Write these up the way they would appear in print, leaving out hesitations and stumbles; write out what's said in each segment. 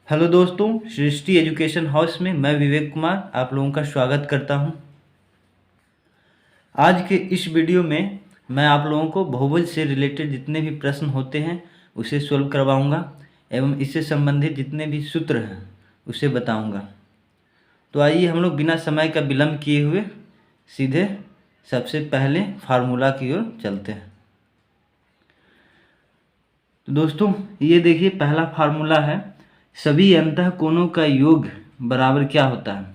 Hello दोस्तों, सृष्टि education house में मैं विवेक कुमार आप लोगों का स्वागत करता हूं। आज के इस वीडियो में मैं आप लोगों को बहुभुज से रिलेटेड जितने भी प्रश्न होते हैं उसे सॉल्व करवाऊंगा एवं इससे संबंधित जितने भी सूत्र हैं उसे बताऊंगा। तो आइए हम लोग बिना समय का विलंब किए हुए सीधे सबसे पहले फार्मूला की ओर चलते हैं। तो दोस्तों ये देखिए, पहला फार्मूला है सभी अंतः कोणों का योग बराबर क्या होता है।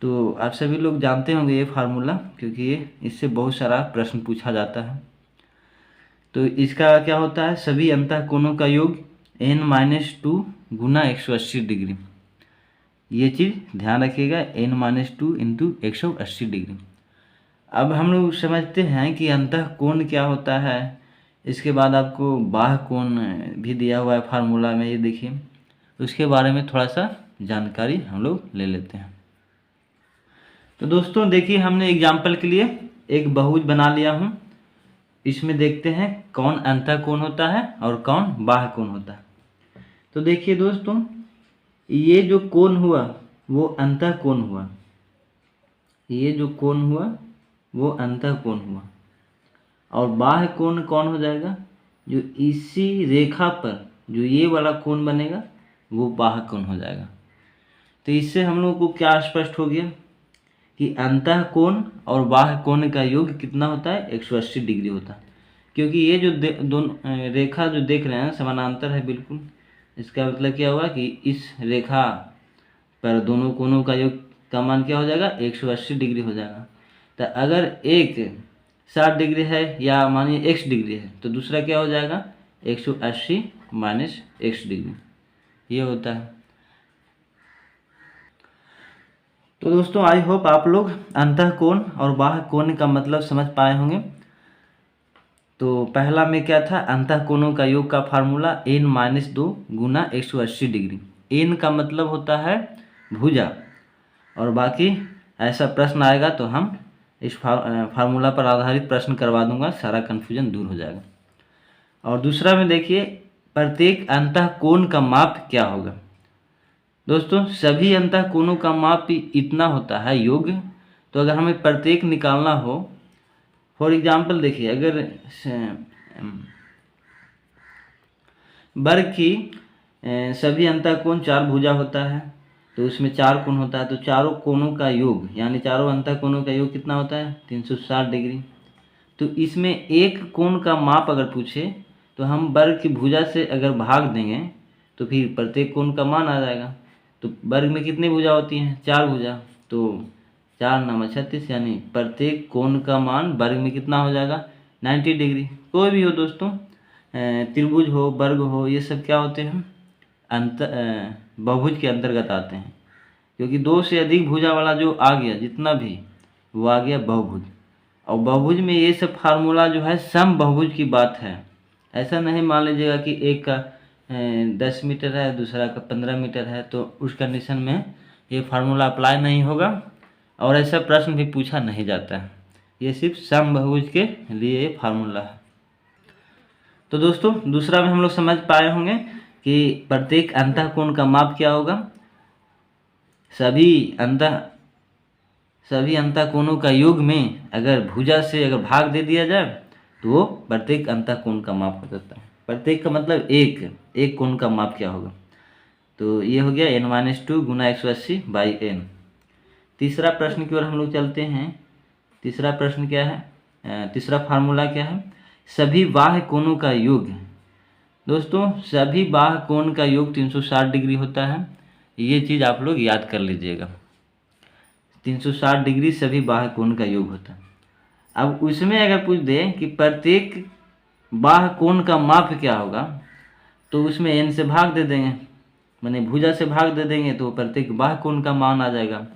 तो आप सभी लोग जानते होंगे ये फार्मूला, क्योंकि ये इससे बहुत सारा प्रश्न पूछा जाता है। तो इसका क्या होता है, सभी अंतः कोणों का योग n-2 गुना 180 डिग्री। ये चीज़ ध्यान रखिएगा, n-2 इंटू 180 डिग्री। अब हम लोग समझते हैं कि अंतः कोण क्या होता है। इसके बाद आपको बाह्य कोण भी दिया हुआ है फार्मूला में, ये देखिए। उसके बारे में थोड़ा सा जानकारी हम लोग ले लेते हैं। तो दोस्तों देखिए, हमने एग्जाम्पल के लिए एक बहुभुज बना लिया हूँ। इसमें देखते हैं कौन अंतः कोण होता है और कौन बाह्य कोण होता है। तो देखिए दोस्तों, ये जो कोण हुआ वो अंतः कोण हुआ, ये जो कोण हुआ वो अंतः कोण हुआ। और बाह्य कोण कौन हो जाएगा, जो इसी रेखा पर जो ये वाला कोण बनेगा वो बाह्य कोण हो जाएगा। तो इससे हम लोगों को क्या स्पष्ट हो गया कि अंतः कोण और बाह्य कोण का योग कितना होता है, 180 डिग्री होता है। क्योंकि ये जो दोनों रेखा जो देख रहे हैं समानांतर है बिल्कुल। इसका मतलब क्या हुआ कि इस रेखा पर दोनों कोणों का योग का मान क्या हो जाएगा, 180 डिग्री हो जाएगा। तो अगर एक 60 डिग्री है या मानिए x डिग्री है तो दूसरा क्या हो जाएगा, 180 माइनस x डिग्री, ये होता है। तो दोस्तों आई होप आप लोग अंतः कोण और बाह्य कोण का मतलब समझ पाए होंगे। तो पहला में क्या था, अंतः कोणों का योग का फार्मूला n-2 गुना 180 डिग्री। n का मतलब होता है भुजा, और बाकी ऐसा प्रश्न आएगा तो हम इस फार्मूला पर आधारित प्रश्न करवा दूंगा, सारा कन्फ्यूजन दूर हो जाएगा। और दूसरा में देखिए, प्रत्येक अंतः कोण का माप क्या होगा। दोस्तों सभी अंतः कोणों का माप इतना होता है योग। तो अगर हमें प्रत्येक निकालना हो, फॉर एग्जाम्पल देखिए, अगर वर्ग की सभी अंतः कोण 4 भुजा होता है तो उसमें 4 कोण होता है, तो चारों कोणों का योग यानी चारों अंतः कोणों का योग कितना होता है, 360 डिग्री। तो इसमें एक कोण का माप अगर पूछे तो हम वर्ग की भुजा से अगर भाग देंगे तो फिर प्रत्येक कोण का मान आ जाएगा। तो वर्ग में कितनी भुजा होती हैं, 4 भुजा, तो 4×9=36, यानी प्रत्येक कोण का मान वर्ग में कितना हो जाएगा, 90 डिग्री। कोई भी हो दोस्तों, त्रिभुज हो, वर्ग हो, ये सब क्या होते हैं, बहुभुज के अंतर्गत आते हैं। क्योंकि 2 से अधिक भुजा वाला जो आ गया जितना भी, वो आ गया बहुभुज। और बहुभुज में ये सब फार्मूला जो है सम बहुभुज की बात है। ऐसा नहीं मान लीजिएगा कि एक का 10 मीटर है, दूसरा का 15 मीटर है, तो उस कंडीशन में ये फार्मूला अप्लाई नहीं होगा और ऐसा प्रश्न भी पूछा नहीं जाता है। ये सिर्फ सम बहुभुज के लिए ये फार्मूला है। तो दोस्तों दूसरा में हम लोग समझ पाए होंगे कि प्रत्येक अंतः कोण का माप क्या होगा। सभी अंतः कोणों का योग में अगर भुजा से अगर भाग दे दिया जाए तो वो प्रत्येक अंतः कोण का माप हो जाता है। प्रत्येक का मतलब एक कोण का माप क्या होगा। तो ये हो गया n-2 गुना 180/n। तीसरा प्रश्न की ओर हम लोग चलते हैं। तीसरा प्रश्न क्या है, तीसरा फार्मूला क्या है, सभी बाह्य कोणों का योग। दोस्तों सभी बाह्य कोण का योग 360 डिग्री होता है, ये चीज़ आप लोग याद कर लीजिएगा। 360 डिग्री सभी बाह्य कोण का योग होता है। अब उसमें अगर पूछ दे कि प्रत्येक बाह्य कोण का माप क्या होगा, तो उसमें n से भाग दे देंगे, माने भुजा से भाग दे देंगे, तो प्रत्येक बाह्य कोण का मान आ जाएगा।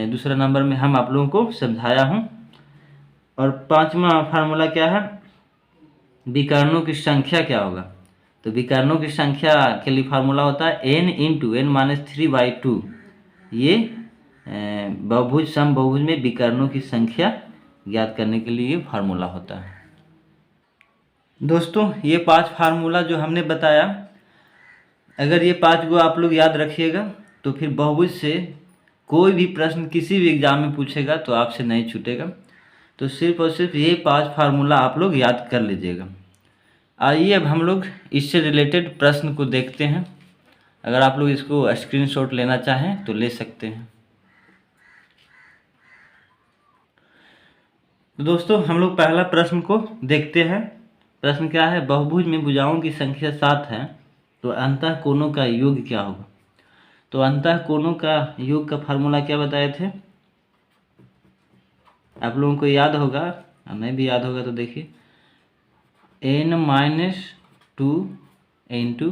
दूसरा नंबर में हम आप लोगों को समझाया हूँ। और पांचवा फार्मूला क्या है, विकर्णों की संख्या क्या होगा। तो विकर्णों की संख्या के लिए फार्मूला होता है n×n-3/2। ये बहुभुज सम बहुभुज में विकर्णों की संख्या ज्ञात करने के लिए फार्मूला होता है। दोस्तों ये 5 फार्मूला जो हमने बताया अगर ये 5 गो आप लोग याद रखिएगा तो फिर बहुभुज से कोई भी प्रश्न किसी भी एग्जाम में पूछेगा तो आपसे नहीं छूटेगा। तो सिर्फ और सिर्फ ये 5 फार्मूला आप लोग याद कर लीजिएगा। आइए अब हम लोग इससे रिलेटेड प्रश्न को देखते हैं। अगर आप लोग इसको स्क्रीनशॉट लेना चाहें तो ले सकते हैं। तो दोस्तों हम लोग पहला प्रश्न को देखते हैं। प्रश्न क्या है, बहुभुज में भुजाओं की संख्या 7 है तो अंतः कोणों का योग क्या होगा। तो अंतः कोणों का योग का फार्मूला क्या बताए थे, आप लोगों को याद होगा, नहीं भी याद होगा तो देखिए n-2 इंटू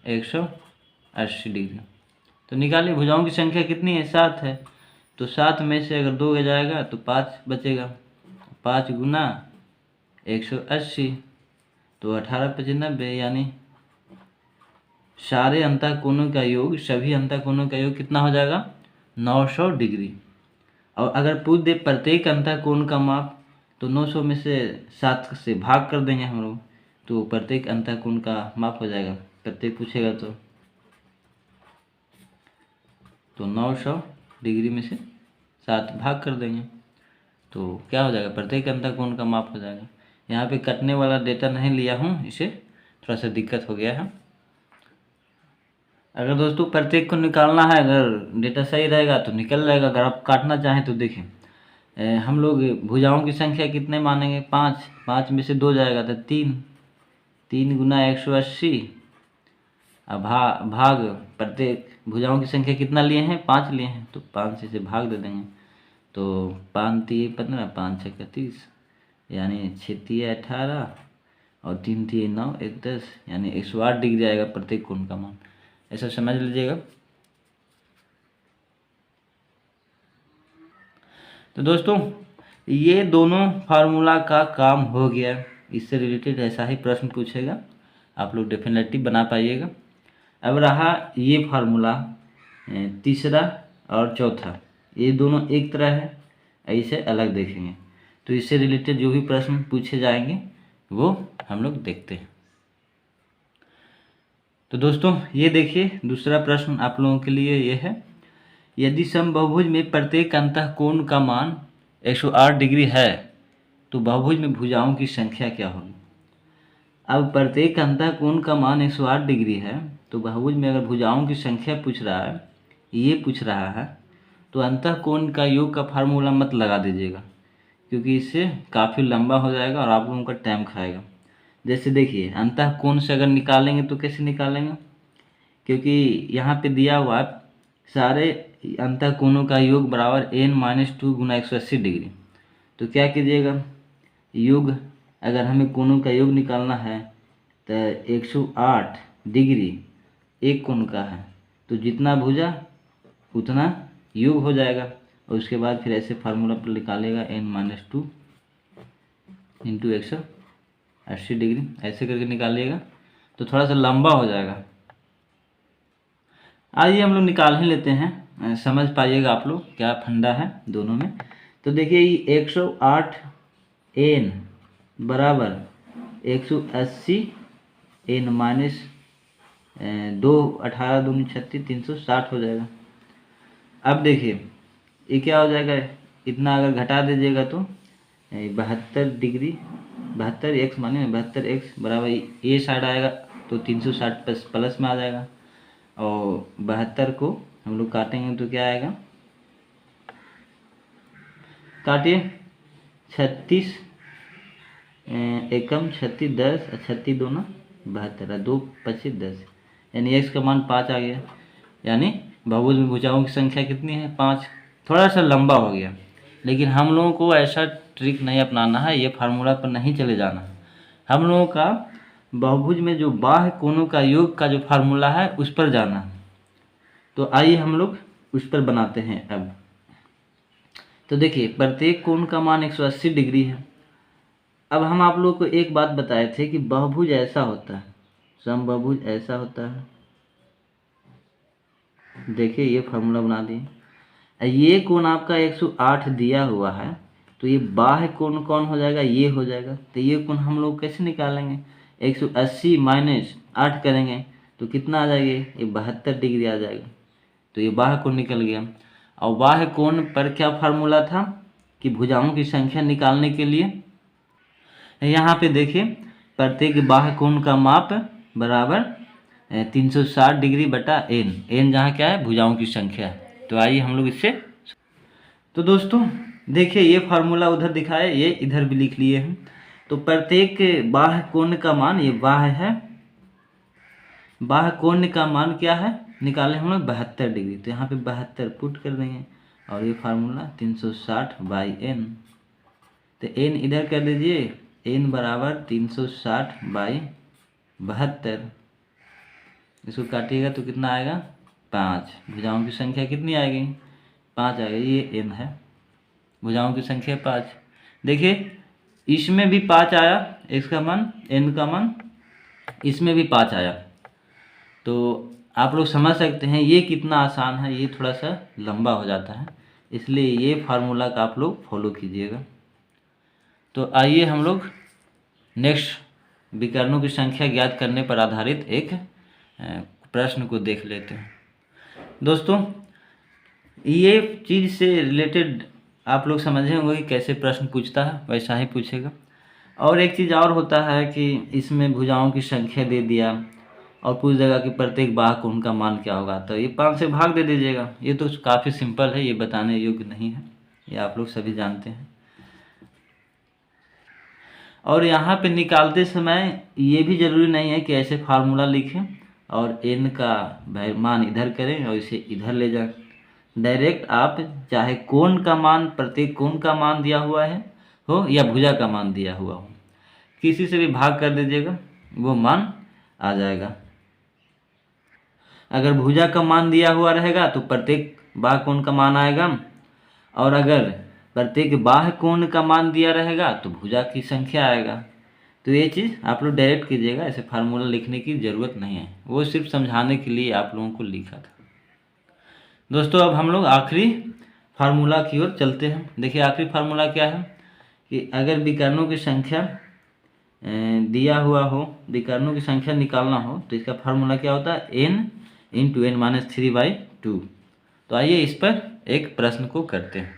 180 डिग्री। तो निकालिए भुजाओं की संख्या कितनी है, 7 है। तो 7 में से अगर 2 जाएगा तो 5 बचेगा, 5 गुना 180 तो 18×5 यानी सारे अंतः कोणों का योग, सभी अंतः कोणों का योग कितना हो जाएगा, 900 डिग्री। और अगर पूछ दे प्रत्येक अंतः कोण का माप तो 900 में से 7 से भाग कर देंगे हम लोग, तो प्रत्येक अंतः कोण का माप हो जाएगा। प्रत्येक पूछेगा तो 900 डिग्री में से 7 भाग कर देंगे तो क्या हो जाएगा, प्रत्येक अंतः कोण का माप हो जाएगा। यहाँ पे कटने वाला डेटा नहीं लिया हूँ, इसे थोड़ा सा दिक्कत हो गया है। अगर दोस्तों प्रत्येक को निकालना है, अगर डेटा सही रहेगा तो निकल जाएगा। अगर आप काटना चाहें तो देखिए हम लोग भुजाओं की संख्या कितने मानेंगे, 5, 5 में से 2 जाएगा तो 3, 3 गुना 180 अब भाग प्रत्येक भुजाओं की संख्या कितना लिए हैं, 5 लिए हैं तो 5 से भाग दे देंगे। तो 5 3 15, 5 6 30 यानी 6 3 18 और 3 3 9 1 10 यानी 108 डिग्री आएगा प्रत्येक कोण का मान। ऐसा समझ लीजिएगा। तो दोस्तों ये दोनों फार्मूला का काम हो गया। इससे रिलेटेड ऐसा ही प्रश्न पूछेगा, आप लोग डेफिनेटली बना पाइएगा। अब रहा ये फार्मूला तीसरा और चौथा, ये दोनों एक तरह है, ऐसे अलग देखेंगे। तो इससे रिलेटेड जो भी प्रश्न पूछे जाएंगे वो हम लोग देखते हैं। तो दोस्तों ये देखिए दूसरा प्रश्न आप लोगों के लिए ये है, यदि समबाहुभुज में प्रत्येक अंतः कोण का मान 108 डिग्री है तो बहुभुज में भुजाओं की संख्या क्या होगी। अब प्रत्येक अंतः कोण का मान 108 डिग्री है तो बहुभुज में अगर भुजाओं की संख्या पूछ रहा है, ये पूछ रहा है, तो अंतः कोण का योग का फार्मूला मत लगा दीजिएगा क्योंकि इससे काफ़ी लंबा हो जाएगा और आप लोगों का टाइम खाएगा। जैसे देखिए अंतः कोण से अगर निकालेंगे तो कैसे निकालेंगे, क्योंकि यहाँ पे दिया हुआ सारे अंतः कोणों का योग बराबर n-2 गुना 180 डिग्री। तो क्या कीजिएगा, योग अगर हमें कोणों का योग निकालना है तो 108 डिग्री एक कोण का है तो जितना भुजा उतना योग हो जाएगा। और उसके बाद फिर ऐसे फार्मूला पर निकालेगा n-2 इंटू 180 डिग्री, ऐसे करके निकालिएगा तो थोड़ा सा लंबा हो जाएगा। आइए हम लोग निकाल ही लेते हैं, समझ पाइएगा आप लोग क्या फंडा है दोनों में। तो देखिए 108 n बराबर 180 n माइनस 2 18 दूनी 36 360 हो जाएगा। अब देखिए ये क्या हो जाएगा, इतना अगर घटा दीजिएगा तो 72 डिग्री 72 x माने 72 x बराबर ये साइड आएगा तो 360 प्लस में आ जाएगा। और 72 को हम लोग काटेंगे तो क्या आएगा, काटिए 36 एकम 36 10 36 दूना 72 2 25 10 यानी x का मान 5 आ गया। यानी बहुभुज में भुजाओं की संख्या कितनी है, 5। थोड़ा सा लंबा हो गया लेकिन हम लोगों को ऐसा ट्रिक नहीं अपनाना है, ये फार्मूला पर नहीं चले जाना है। हम लोगों का बहुभुज में जो बाह्य कोणों का योग का जो फार्मूला है उस पर जाना है। तो आइए हम लोग उस पर बनाते हैं। अब तो देखिए प्रत्येक कोण का मान 180 डिग्री है। अब हम आप लोगों को एक बात बताए थे कि बहुभुज ऐसा होता है, समबाहुभुज ऐसा होता है। देखिए ये फार्मूला बना दिए, ये कोण आपका 108 दिया हुआ है तो ये बाह्य कोण कौन हो जाएगा, ये हो जाएगा। तो ये कोण हम लोग कैसे निकालेंगे, 180 माइनस 8 करेंगे तो कितना आ जाएगा, ये 72 डिग्री आ जाएगा। तो ये बाह्य कोण निकल गया। और बाह्य कोण पर क्या फार्मूला था कि भुजाओं की संख्या निकालने के लिए, यहाँ पे देखिए प्रत्येक बाह्य कोण का माप बराबर 360 डिग्री बटा एन। एन जहाँ क्या है, भुजाओं की संख्या है। तो आइए हम लोग इससे, तो दोस्तों देखिए ये फार्मूला उधर दिखाया, ये इधर भी लिख लिए हैं। तो प्रत्येक बाह्य कोण का मान, ये बाह्य है, बाह्य कोण का मान क्या है निकाले हम लोग 72 डिग्री। तो यहाँ पे 72 पुट कर देंगे और ये फार्मूला 360 बाई एन। तो एन इधर कर दीजिए, एन बराबर 360 बाई 72। इसको काटिएगा तो कितना आएगा, 5। भुजाओं की संख्या कितनी आएगी, 5 आएगा। ये एन है, भुजाओं की संख्या 5। देखिए इसमें भी 5 आया, इसका मान एन का मान, इसमें भी 5 आया। तो आप लोग समझ सकते हैं ये कितना आसान है, ये थोड़ा सा लंबा हो जाता है, इसलिए ये फार्मूला का आप लोग फॉलो कीजिएगा। तो आइए हम लोग नेक्स्ट विकर्णों की संख्या ज्ञात करने पर आधारित एक प्रश्न को देख लेते हैं। दोस्तों ये चीज़ से रिलेटेड आप लोग समझे होंगे कि कैसे प्रश्न पूछता है, वैसा ही पूछेगा। और एक चीज़ और होता है कि इसमें भुजाओं की संख्या दे दिया और पूछ देगा कि प्रत्येक बाह्य कोण का मान क्या होगा, तो ये 5 से भाग दे दीजिएगा। ये तो काफ़ी सिंपल है, ये बताने योग्य नहीं है, ये आप लोग सभी जानते हैं। और यहाँ पे निकालते समय ये भी ज़रूरी नहीं है कि ऐसे फार्मूला लिखें और एन का मान इधर करें और इसे इधर ले जाएं। डायरेक्ट आप चाहे कोण का मान, प्रत्येक कोण का मान दिया हुआ है हो या भुजा का मान दिया हुआ हो, किसी से भी भाग कर दीजिएगा, वो मान आ जाएगा। अगर भुजा का मान दिया हुआ रहेगा तो प्रत्येक बाह्य कोण का मान आएगा, और अगर प्रत्येक बाह्य कोण का मान दिया रहेगा तो भुजा की संख्या आएगा। तो ये चीज़ आप लोग डायरेक्ट कीजिएगा, ऐसे फार्मूला लिखने की ज़रूरत नहीं है, वो सिर्फ समझाने के लिए आप लोगों को लिखा था। दोस्तों अब हम लोग आखिरी फार्मूला की ओर चलते हैं। देखिए आखिरी फार्मूला क्या है कि अगर विकर्णों की संख्या दिया हुआ हो, विकर्णों की संख्या निकालना हो, तो इसका फार्मूला क्या होता है, n इंटू एन माइनस 3/2। तो आइए इस पर एक प्रश्न को करते हैं।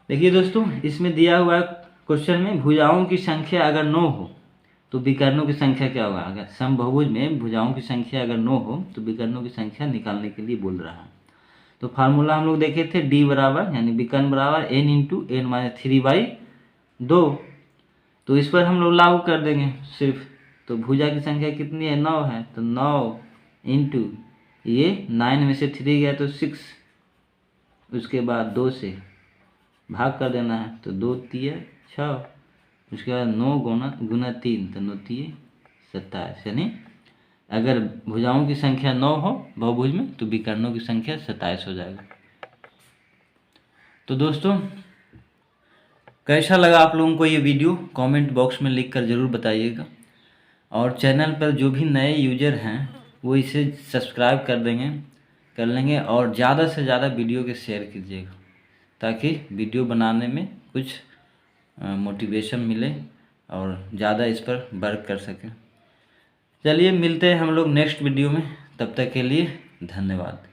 देखिए दोस्तों इसमें दिया हुआ क्वेश्चन में भुजाओं की संख्या अगर 9 हो तो विकर्णों की संख्या क्या होगा। अगर समभुज में भुजाओं की संख्या अगर 9 हो तो विकर्णों की संख्या निकालने के लिए बोल रहा है। तो फार्मूला हम लोग देखे थे, डी बराबर यानी विकर्ण बराबर एन इंटू एन माइनस 3/2। तो इस पर हम लोग लागू कर देंगे सिर्फ। तो भुजा की संख्या कितनी है, 9 है, तो 9 इंटू ये 9 में से 3 गया तो 6, उसके बाद 2 से भाग कर देना है, तो 2 3 6, उसके बाद 9 गुना 3, तो 9 3 27। यानी अगर भुजाओं की संख्या 9 हो बहुभुज में तो विकर्णों की संख्या 27 हो जाएगा। तो दोस्तों कैसा लगा आप लोगों को ये वीडियो, कमेंट बॉक्स में लिख कर ज़रूर बताइएगा। और चैनल पर जो भी नए यूजर हैं वो इसे सब्सक्राइब कर लेंगे और ज़्यादा से ज़्यादा वीडियो के शेयर कीजिएगा, ताकि वीडियो बनाने में कुछ मोटिवेशन मिले और ज़्यादा इस पर वर्क कर सकें। चलिए मिलते हैं हम लोग नेक्स्ट वीडियो में, तब तक के लिए धन्यवाद।